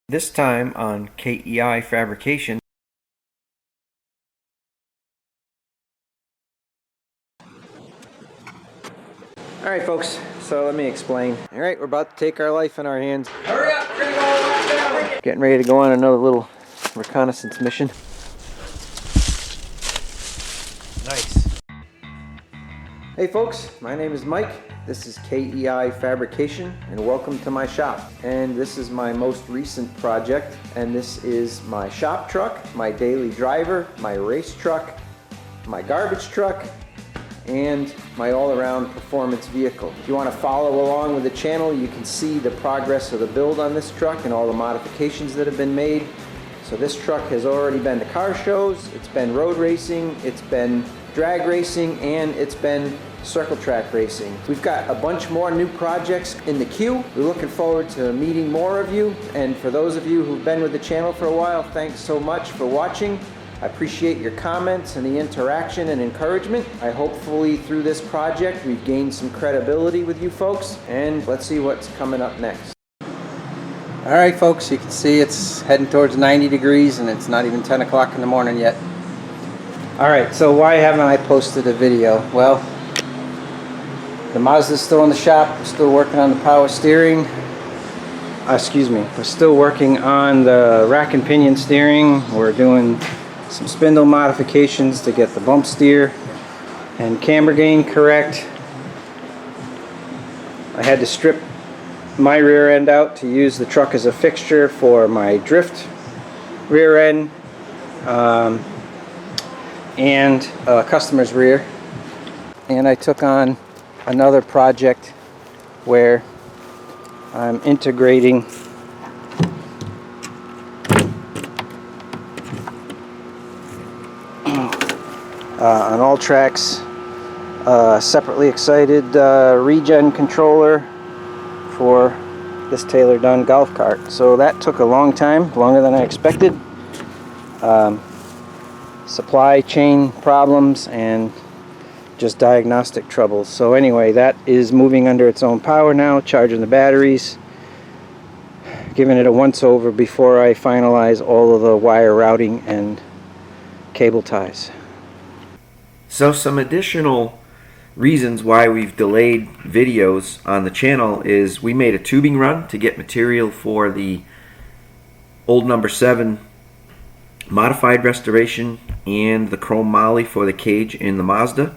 This time on Kei Fabrication. Alright folks, so let me explain. Alright, we're about to take our life in our hands. Hurry up! We're gonna go all the way down. Getting ready to go on another little reconnaissance mission. Nice. Hey folks, my name is Mike. This is Kei Fabrication and welcome to my shop. And this is my most recent project, and this is my shop truck, my daily driver, my race truck, my garbage truck, and my all-around performance vehicle. If you want to follow along with the channel, you can see the progress of the build on this truck and all the modifications that have been made. So this truck has already been to car shows, it's been road racing, it's been drag racing, and it's been circle track racing. We've got a bunch more new projects in the queue. We're looking forward to meeting more of you, and for those of you who've been with the channel for a while, thanks so much for watching. I appreciate your comments and the interaction and encouragement. I hopefully through this project we've gained some credibility with you folks, and let's see what's coming up next. Alright folks, you can see it's heading towards 90 degrees and it's not even 10 o'clock in the morning yet. Alright, so why haven't I posted a video? Well, the Mazda's still in the shop. We're still working on the power steering. We're still working on the rack and pinion steering. We're doing some spindle modifications to get the bump steer and camber gain correct. I had to strip my rear end out to use the truck as a fixture for my drift rear end and customer's rear. And I took on another project where I'm integrating on all tracks separately excited regen controller for this Taylor Dunn golf cart. So that took a long time, longer than I expected. Supply chain problems and just diagnostic troubles. So anyway, that is moving under its own power now, charging the batteries, giving it a once over before I finalize all of the wire routing and cable ties. So some additional reasons why we've delayed videos on the channel is we made a tubing run to get material for the old number 7 modified restoration and the chrome moly for the cage in the Mazda.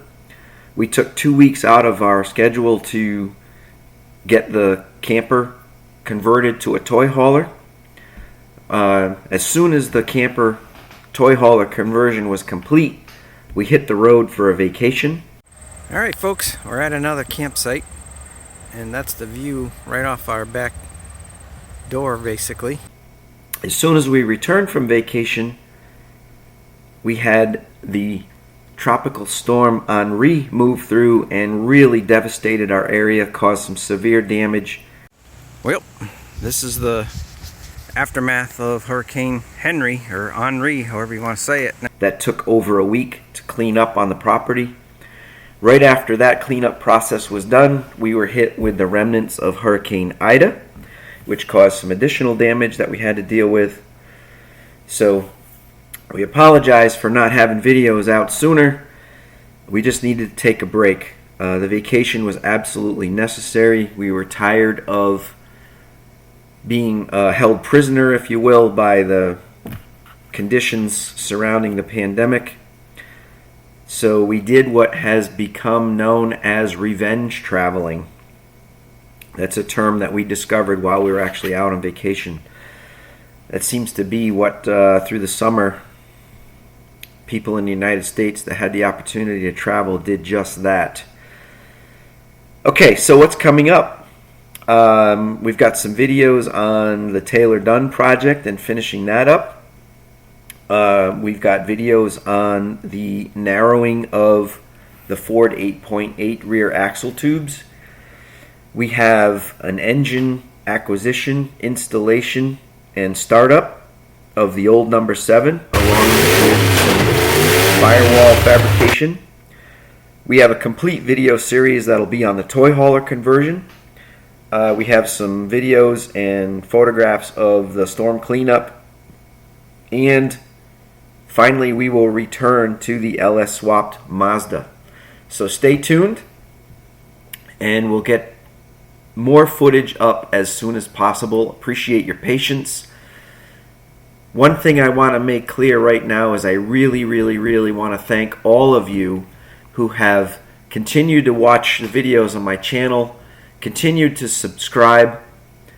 We took 2 weeks out of our schedule to get the camper converted to a toy hauler. As soon as the camper toy hauler conversion was complete, we hit the road for a vacation. Alright folks, we're at another campsite, and that's the view right off our back door basically. As soon as we returned from vacation, we had the tropical storm Henri moved through and really devastated our area, caused some severe damage. Well, this is the aftermath of Hurricane Henri, or Henri, however you want to say it. That took over a week to clean up on the property. Right after that cleanup process was done, we were hit with the remnants of Hurricane Ida, which caused some additional damage that we had to deal with. So we apologize for not having videos out sooner. We just needed to take a break. The vacation was absolutely necessary. We were tired of being held prisoner, if you will, by the conditions surrounding the pandemic. So we did what has become known as revenge traveling. That's a term that we discovered while we were actually out on vacation. That seems to be what, through the summer, people in the United States that had the opportunity to travel did just that. Okay, so what's coming up? We've got some videos on the Taylor Dunn project and finishing that up. We've got videos on the narrowing of the Ford 8.8 rear axle tubes. We have an engine acquisition, installation, and startup of the old number 7, along with some firewall fabrication. We have a complete video series that'll be on the toy hauler conversion. We have some videos and photographs of the storm cleanup. And finally, we will return to the LS swapped Mazda. So stay tuned, and we'll get more footage up as soon as possible. Appreciate your patience. One thing I want to make clear right now is I really want to thank all of you who have continued to watch the videos on my channel, continued to subscribe.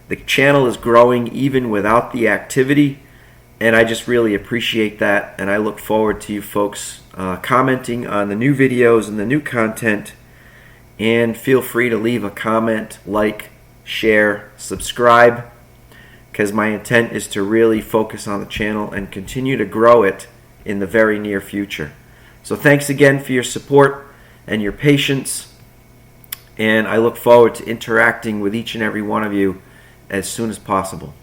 The channel is growing even without the activity, and I just really appreciate that, and I look forward to you folks commenting on the new videos and the new content. And feel free to leave a comment, like, share, subscribe, because my intent is to really focus on the channel and continue to grow it in the very near future. So thanks again for your support and your patience, and I look forward to interacting with each and every one of you as soon as possible.